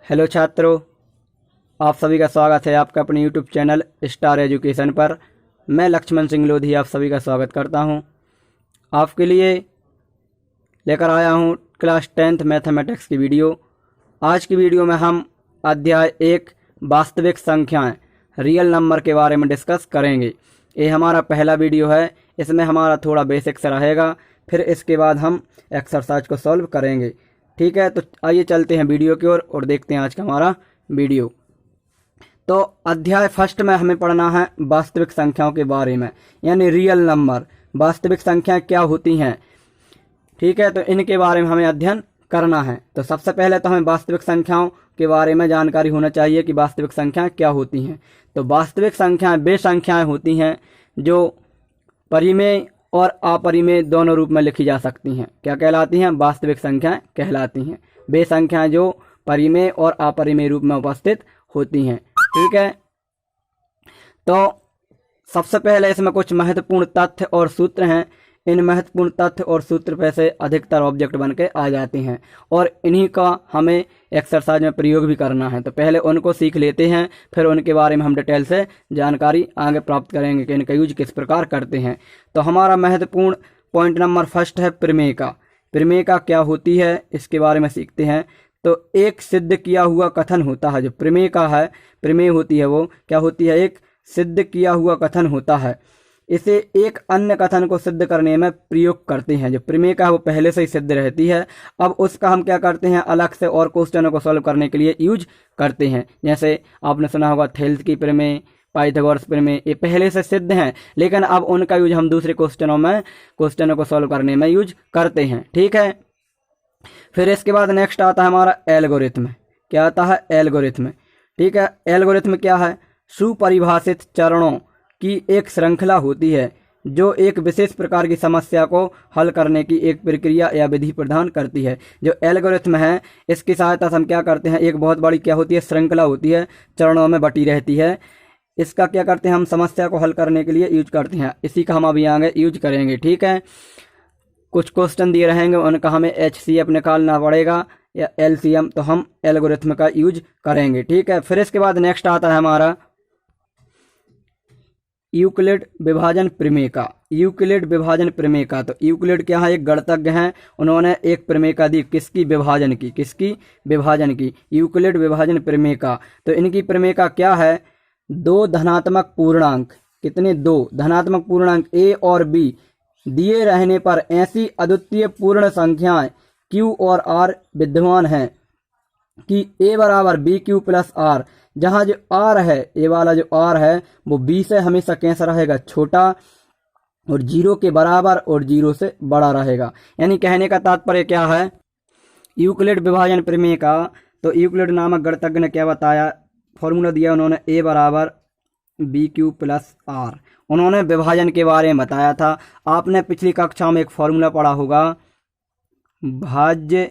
Hello छात्रों, आप सभी का स्वागत है आपका अपने यूट्यूब चैनल स्टार एजुकेशन पर। मैं लक्ष्मण सिंह लोधी आप सभी का स्वागत करता हूं। आपके लिए लेकर आया हूं क्लास 10th मैथमेटिक्स की वीडियो। आज की वीडियो में हम अध्याय 1 वास्तविक संख्याएं रियल नंबर के बारे में डिस्कस करेंगे। ये हमारा पहला वीडियो है, इसमें हमारा थोड़ा बेसिक्स रहेगा, फिर इसके बाद हम एक्सरसाइज को सॉल्व करेंगे। ठीक है, तो आइए चलते हैं वीडियो की ओर और देखते हैं आज का हमारा वीडियो। तो अध्याय फर्स्ट में हमें पढ़ना है वास्तविक संख्याओं के बारे में, यानी रियल नंबर। वास्तविक संख्याएं क्या होती हैं, ठीक है, तो इनके बारे में हमें अध्ययन करना है। तो सबसे पहले तो हमें वास्तविक संख्याओं के बारे में जानकारी होना चाहिए कि वास्तविक संख्याएं क्या होती हैं। तो वास्तविक संख्याएं वे संख्याएं होती हैं जो परिमेय और अपरिमेय दोनों रूप में लिखी जा सकती हैं। क्या कहलाती हैं? वास्तविक संख्याएं कहलाती हैं वे संख्याएं जो परिमेय और अपरिमेय रूप में उपस्थित होती हैं। ठीक है, तो सबसे पहले इसमें कुछ महत्वपूर्ण तथ्य और सूत्र हैं। इन महत्वपूर्ण तथ्य और सूत्र पे से अधिकतर ऑब्जेक्ट बन के आ जाते हैं और इन्हीं का हमें एक्सरसाइज में प्रयोग भी करना है। तो पहले उनको सीख लेते हैं, फिर उनके बारे में हम डिटेल से जानकारी आगे प्राप्त करेंगे कि इनका यूज किस प्रकार करते हैं। तो हमारा महत्वपूर्ण पॉइंट नंबर फर्स्ट है प्रमेय का। प्रमेय का क्या होती है इसके बारे में सीखते हैं। तो एक सिद्ध किया हुआ कथन होता है, जो प्रमेय का है, प्रमेय होती है वो क्या होती है? एक सिद्ध किया हुआ कथन होता है। इसे एक अन्य कथन को सिद्ध करने में प्रयोग करते हैं। जो प्रमेय का है वो पहले से ही सिद्ध रहती है, अब उसका हम क्या करते हैं, अलग से और क्वेश्चनों को सॉल्व करने के लिए यूज करते हैं। जैसे आपने सुना होगा थेल्स की प्रमेय, पाइथागोरस प्रमेय, ये पहले से सिद्ध हैं, लेकिन अब उनका यूज हम दूसरे क्वेश्चनों को सॉल्व करने में यूज करते हैं। ठीक है, फिर इसके बाद नेक्स्ट आता है हमारा एल्गोरिथम। क्या आता है? एल्गोरिथम। ठीक है, एल्गोरिथम क्या है? सुपरिभाषित चरणों की एक श्रृंखला होती है जो एक विशेष प्रकार की समस्या को हल करने की एक प्रक्रिया या विधि प्रदान करती है। जो एल्गोरिथम है इसकी सहायता से हम क्या करते हैं, एक बहुत बड़ी क्या होती है, श्रृंखला होती है, चरणों में बटी रहती है। इसका क्या करते हैं, हम समस्या को हल करने के लिए यूज करते हैं। इसी का हम अभी आगे यूज करेंगे। ठीक है, कुछ क्वेश्चन दिए रहेंगे, उनका हमें HCF निकालना पड़ेगा या LCM, तो हम एल्गोरिथम का यूज करेंगे। ठीक है, फिर इसके बाद नेक्स्ट आता है हमारा यूक्लिड विभाजन प्रमेय का। यूक्लिड विभाजन प्रमेय का, तो यूक्लिड क्या है? एक गणितज्ञ हैं, उन्होंने एक प्रमेय का दी, किसकी? विभाजन की। किसकी? विभाजन की। यूक्लिड विभाजन प्रमेय का, तो इनकी प्रमेय का क्या है? दो धनात्मक पूर्णांक, कितने? दो धनात्मक पूर्णांक A और B दिए रहने पर ऐसी अद्वितीय पूर्ण संख्याएं Q और R विद्यमान हैं कि A बराबर BQ प्लस R, जहां जो R है, ये वाला जो R है वो B से हमेशा कैसा रहेगा? छोटा, और 0 के बराबर और 0 से बड़ा रहेगा। यानी कहने का तात्पर्य क्या है यूक्लिड विभाजन प्रमेय का? तो यूक्लिड नामक गणितज्ञ ने क्या बताया, फॉर्मूला दिया उन्होंने, A बराबर BQ प्लस R। उन्होंने विभाजन के बारे में बताया था। आपने पिछली कक्षा में एक फॉर्मूला पढ़ा होगा, भाज्य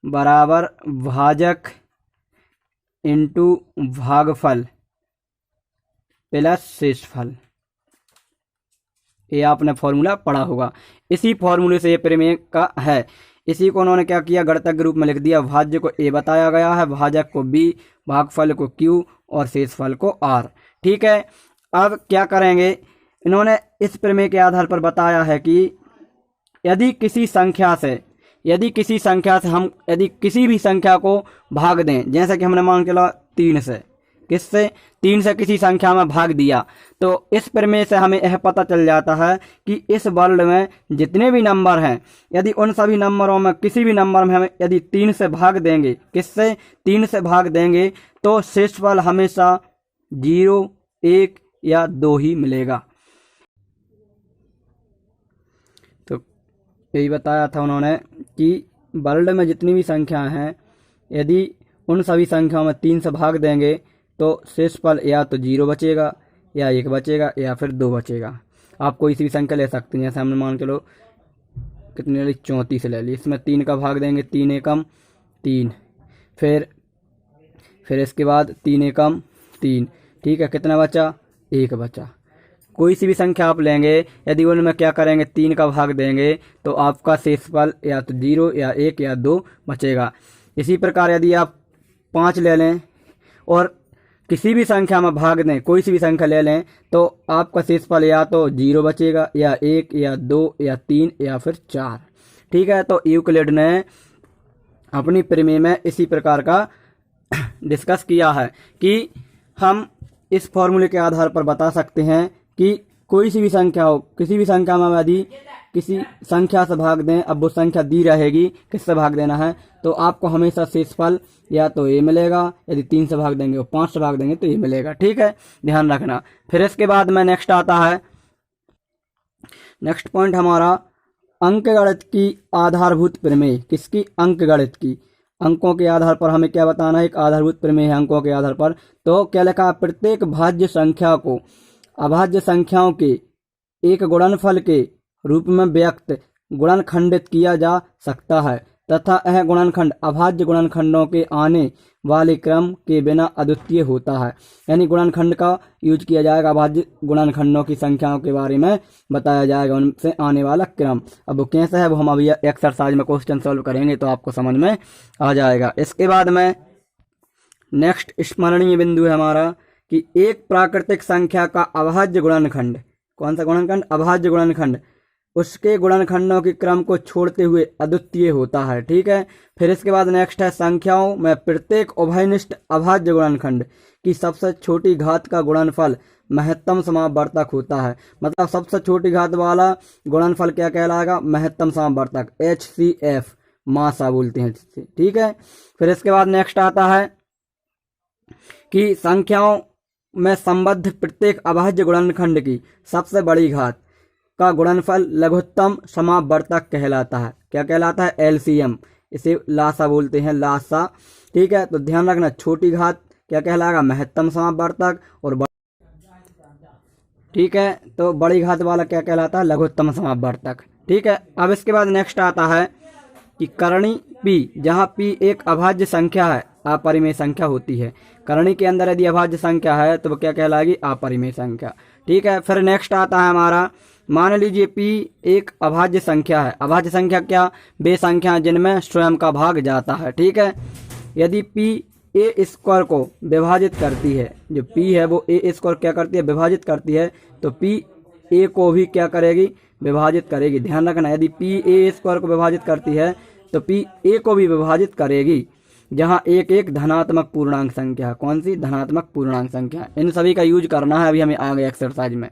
बराबर भाजक इंटू भागफल प्लस शेषफल। ये आपने फॉर्मूला पढ़ा होगा। इसी फॉर्मूले से ये प्रमेय का है। इसी को उन्होंने क्या किया, गणितज्ञ रूप में लिख दिया। भाज्य को A बताया गया है, भाजक को B, भागफल को Q और शेषफल को R। ठीक है, अब क्या करेंगे, इन्होंने इस प्रमेय के आधार पर बताया है कि यदि किसी संख्या से हम यदि किसी भी संख्या को भाग दें, जैसे कि हमने मान के चला 3 से, किससे? 3 से किसी संख्या में भाग दिया, तो इस प्रमेय से हमें यह पता चल जाता है कि इस वर्ल्ड में जितने भी नंबर हैं, यदि उन सभी नंबरों में किसी भी नंबर में हम यदि 3 से भाग देंगे, किससे? 3 से भाग देंगे, तो शेषफल हमेशा 0, 1 या 2 ही मिलेगा। तो यही बताया था उन्होंने कि वर्ल्ड में जितनी भी संख्याएं हैं, यदि उन सभी संख्याओं में 3 से भाग देंगे तो शेषफल या तो 0 बचेगा, या 1 बचेगा, या फिर 2 बचेगा। आप कोई सी भी संख्या ले सकते हैं। जैसे हमने मान के लो कितनी ले ली, 34 ले ली, इसमें 3 का भाग देंगे, 3 एकम 3, फिर इसके बाद 3 एकम 3। ठीक है, कितना बचा? 1 बचा। कोई सी भी संख्या आप लेंगे, यदि उनमें क्या करेंगे, 3 का भाग देंगे, तो आपका शेषफल या तो 0 या 1 या 2 बचेगा। इसी प्रकार यदि आप 5 ले लें और किसी भी संख्या में भाग दें, कोई सी भी संख्या ले लें, तो आपका शेषफल या तो 0 बचेगा या 1 या 2 या 3 या फिर 4। ठीक है, तो यूक्लिड ने अपनी प्रमेय में इसी प्रकार का डिस्कस किया है कि हम इस फॉर्मूले के आधार पर बता सकते हैं कि कोई सी भी संख्या हो, किसी भी संख्या में यदि किसी संख्या से भाग दें, अब वो संख्या दी रहेगी किससे भाग देना है, तो आपको हमेशा शेषफल या तो ये मिलेगा, यदि 3 से भाग देंगे और 5 से भाग देंगे तो ये मिलेगा। ठीक है, ध्यान रखना। फिर इसके बाद में नेक्स्ट आता है, नेक्स्ट पॉइंट हमारा अंकगणित की आधारभूत प्रमेय। किसकी? अंकगणित की। अंकों के आधार पर हमें क्या बताना है? एक आधारभूत प्रमेय है अंकों के आधार पर। तो क्या लिखा? प्रत्येक भाज्य संख्या को अभाज्य संख्याओं के एक गुणनफल के रूप में व्यक्त गुणनखंडित किया जा सकता है तथा यह गुणनखंड अभाज्य गुणनखंडों के आने वाले क्रम के बिना अद्वितीय होता है। यानी गुणनखंड का यूज किया जाएगा, अभाज्य गुणनखंडों की संख्याओं के बारे में बताया जाएगा, उनसे आने वाला क्रम। अब वो कैसा है वो हम अभी एक्सरसाइज में क्वेश्चन सॉल्व करेंगे तो आपको समझ में आ जाएगा। इसके बाद में नेक्स्ट स्मरणीय बिंदु है हमारा कि एक प्राकृतिक संख्या का अभाज्य गुणनखंड, कौन सा गुणनखंड? अभाज्य गुणनखंड, उसके गुणनखंडों के क्रम को छोड़ते हुए अद्वितीय होता है। ठीक है, फिर इसके बाद नेक्स्ट है संख्याओं में प्रत्येक उभयनिष्ठ अभाज्य गुणनखंड की सबसे छोटी घात का गुणनफल महत्तम समावर्तक होता है। मतलब सबसे छोटी घात वाला गुणनफल क्या कहलाएगा? महत्तम समावर्तक, HCF मासा बोलते हैं जिससे। ठीक है, फिर इसके बाद नेक्स्ट आता है कि संख्याओं में संबद्ध प्रत्येक अभाज्य गुणनखंड की सबसे बड़ी घात का गुणनफल लघुत्तम समावर्तक कहलाता है। क्या कहलाता है? LCM, इसे लासा बोलते हैं, लासा। ठीक है, तो ध्यान रखना, छोटी घात क्या कहलाएगा? महत्तम समावर्तक, और ठीक है, तो बड़ी घात वाला क्या कहलाता है? लघुत्तम समावर्तक। ठीक है, अब इसके बाद नेक्स्ट आता है कि करणी P, जहाँ P एक अभाज्य संख्या है, अपरिमेय संख्या होती है। करणी के अंदर यदि अभाज्य संख्या है तो वो क्या कहलाएगी? अपरिमेय संख्या। ठीक है, फिर नेक्स्ट आता है हमारा, मान लीजिए P एक अभाज्य संख्या है। अभाज्य संख्या क्या? वे संख्या जिनमें स्वयं का भाग जाता है। ठीक है, यदि P a स्क्वायर को विभाजित करती है, जो P है वो a स्क्वायर क्या करती है? विभाजित करती है, तो P a को भी क्या करेगी? विभाजित करेगी। ध्यान रखना, यदि P a स्क्वायर को विभाजित करती है तो P a को भी विभाजित करेगी, जहां एक एक धनात्मक पूर्णांक संख्या। कौन सी? धनात्मक पूर्णांक संख्या। इन सभी का यूज करना है अभी हमें आगे एक्सरसाइज में।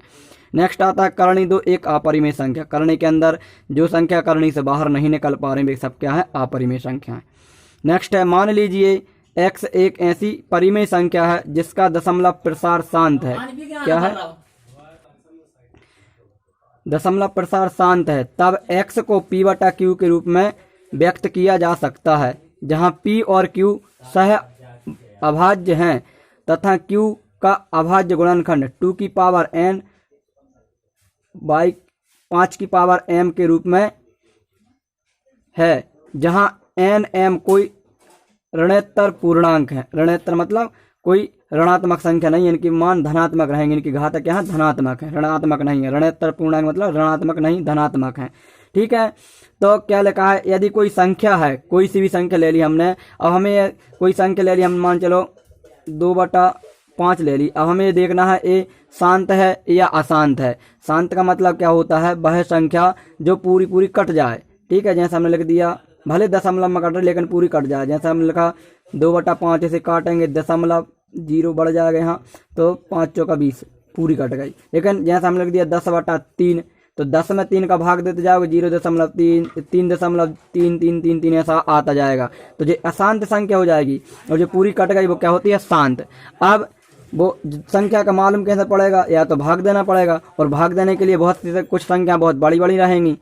नेक्स्ट आता है करणी 2, एक अपरिमेय संख्या। करणी के अंदर जो संख्या करणी से बाहर नहीं निकल पा रही वे सब क्या है? अपरिमेय संख्या है। नेक्स्ट है, मान लीजिए x एक ऐसी परिमेय संख्या है जिसका दशमलव प्रसार शांत है। क्या है? दशमलव प्रसार शांत है, तब x को p/q के रूप में व्यक्त किया जा सकता है, जहां p और q सह अभाज्य हैं तथा q का अभाज्य गुणनखंड 2n/5 m के रूप में है, जहां n m कोई ऋणोत्तर पूर्णांक है। ऋणोत्तर मतलब कोई ऋणात्मक संख्या नहीं है, इनकी मान धनात्मक रहेंगे, इनकी घात क्या है? धनात्मक है, ऋणात्मक नहीं है। ऋणोत्तर पूर्णांक मतलब ऋणात्मक नहीं, धनात्मक है। ठीक है, तो क्या लिखा है? यदि कोई संख्या है, कोई सी भी संख्या ले ली हमने, अब हमें कोई संख्या ले ली, हम मान चलो 2/5 ले ली। अब हमें देखना है ये शांत है या अशांत है। शांत का मतलब क्या होता है? वह संख्या जो पूरी पूरी कट जाए। ठीक है, जैसे हमने लिख दिया, भले दशमलव में कट रहे लेकिन पूरी कट जाए। जैसे हमने लिखा 2/5 से काटेंगे, 0 बढ़ जाएगा यहाँ, तो 5 चौका 20 पूरी कट गई। लेकिन जैसे हमने लिख दिया 10/3, तो 10 में 3 का भाग देते जाओगे, 0.3, 3.333 ऐसा आता जाएगा, तो जो अशांत संख्या हो जाएगी, और जो पूरी कट गई वो क्या होती है? शांत। अब वो संख्या का मालूम कैसे पड़ेगा? या तो भाग देना पड़ेगा, और भाग देने के लिए बहुत सी कुछ संख्या बहुत बड़ी बड़ी रहेंगी,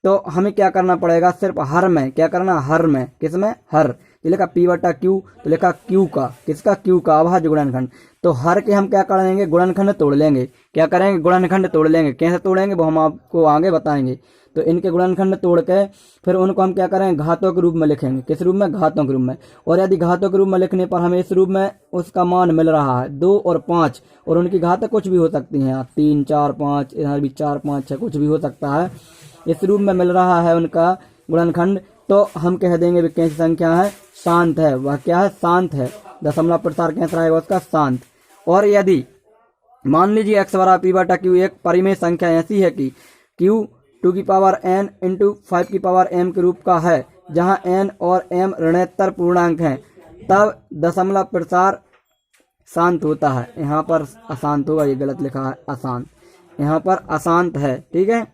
तो हमें क्या करना पड़ेगा? सिर्फ हर में क्या करना? हर में, किसमें? हर। ये लिखा p/q, तो लिखा q का, किसका? q का अभाज्य गुणनखंड। तो हर के हम क्या करेंगे? गुणनखंड तोड़ लेंगे। क्या करेंगे? गुणनखंड तोड़ लेंगे। कैसे तोड़ेंगे वो हम आपको आगे बताएंगे। तो इनके गुणनखंड तोड़ के फिर उनको हम क्या करेंगे? घातों के रूप में लिखेंगे। किस रूप में? घातों के रूप में। और यदि घातों के रूप में लिखने पर हमें इस रूप में उसका मान मिल रहा है 2 और 5, और उनकी घातें कुछ भी हो सकती हैं, 3, 4, 5, इधर भी 4, 5, 6 कुछ भी हो सकता है। इस रूप में मिल रहा है उनका गुणनखंड तो हम कह देंगे भी कैसी संख्या है, शांत है। वह क्या है, शांत है। दशमलव प्रसार कैसा रहेगा उसका, शांत। और यदि मान लीजिए x बराबर p बटा q एक परिमेय संख्या ऐसी है कि q टू की पावर n इंटू 5 की पावर m के रूप का है, जहां n और m ऋणोत्तर पूर्णांक हैं, तब दशमलव प्रसार शांत होता है। यहाँ पर अशांत होगा, ये गलत लिखा है अशांत, यहाँ पर अशांत है, ठीक है,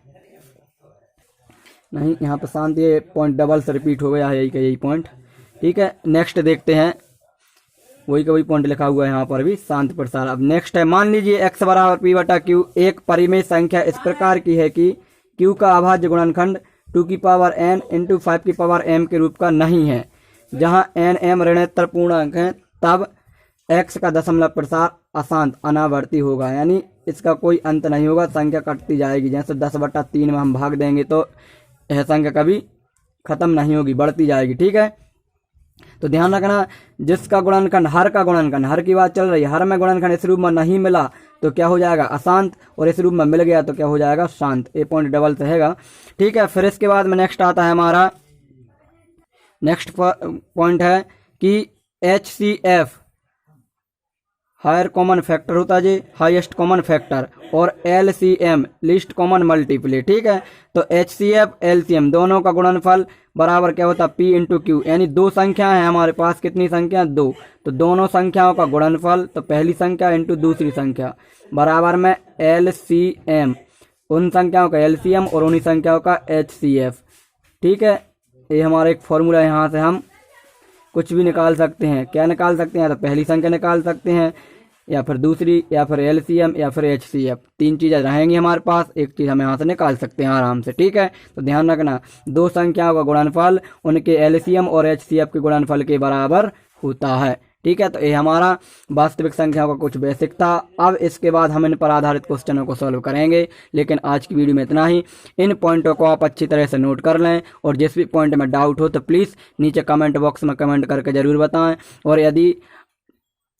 नहीं यहाँ पर शांत, ये पॉइंट डबल से रिपीट हो गया है, यही का यही पॉइंट, ठीक है। नेक्स्ट देखते हैं, वही का वही पॉइंट लिखा हुआ है यहाँ पर भी, शांत प्रसार। अब नेक्स्ट है, मान लीजिए x बराबर p बटा q एक परिमेय संख्या इस प्रकार की है कि q का अभाज्य गुणनखंड 2 की पावर n इंटू 5 की पावर m के रूप का नहीं है, जहां n m ऋणोत्तर पूर्णांक है, तब x का दशमलव प्रसार अशांत अनावर्ती होगा, यानी इसका कोई अंत नहीं होगा, संख्या कटती जाएगी। जैसे 10/3 में हम भाग देंगे तो यह संख्या कभी खत्म नहीं होगी, बढ़ती जाएगी, ठीक है। तो ध्यान रखना, जिसका गुणनखंड, हर का गुणनखंड, हर की बात चल रही है, हर में गुणनखंड इस रूप में नहीं मिला तो क्या हो जाएगा, अशांत, और इस रूप में मिल गया तो क्या हो जाएगा, शांत। ये पॉइंट डबल से हैगा, ठीक है। फिर इसके बाद में नेक्स्ट आता है हमारा, नेक्स्ट पॉइंट है कि HCF हायर कॉमन फैक्टर होता है जी, हाईएस्ट कॉमन फैक्टर, और LCM लीस्ट कॉमन मल्टीपल, ठीक है। तो HCF LCM दोनों का गुणनफल बराबर क्या होता है, P इंटू Q, यानी दो संख्याएं हैं हमारे पास, कितनी संख्या, दो, तो दोनों संख्याओं का गुणनफल, तो पहली संख्या इंटू दूसरी संख्या बराबर में LCM, उन संख्याओं का LCM और उन्हीं संख्याओं का HCF, ठीक है। ये हमारा एक फॉर्मूला, यहाँ से हम कुछ भी निकाल सकते हैं। क्या निकाल सकते हैं, तो पहली संख्या निकाल सकते हैं, या फिर दूसरी, या फिर LCM, या फिर HCF, तीन चीज़ें रहेंगी हमारे पास, एक चीज़ हम यहाँ से निकाल सकते हैं आराम से, ठीक है। तो ध्यान रखना, दो संख्याओं का गुणनफल उनके LCM और HCF के गुणनफल के बराबर होता है, ठीक है। तो ये हमारा वास्तविक संख्याओं का कुछ बेसिक था। अब इसके बाद हम इन पर आधारित क्वेश्चनों को सॉल्व करेंगे, लेकिन आज की वीडियो में इतना ही। इन पॉइंटों को आप अच्छी तरह से नोट कर लें, और जिस भी पॉइंट में डाउट हो तो प्लीज़ नीचे कमेंट बॉक्स में कमेंट करके ज़रूर बताएं, और यदि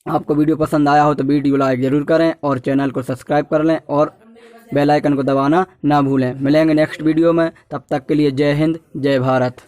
आपको वीडियो पसंद आया हो तो वीडियो लाइक ज़रूर करें, और चैनल को सब्सक्राइब कर लें, और बेल आइकन को दबाना ना भूलें। मिलेंगे नेक्स्ट वीडियो में, तब तक के लिए जय हिंद, जय भारत।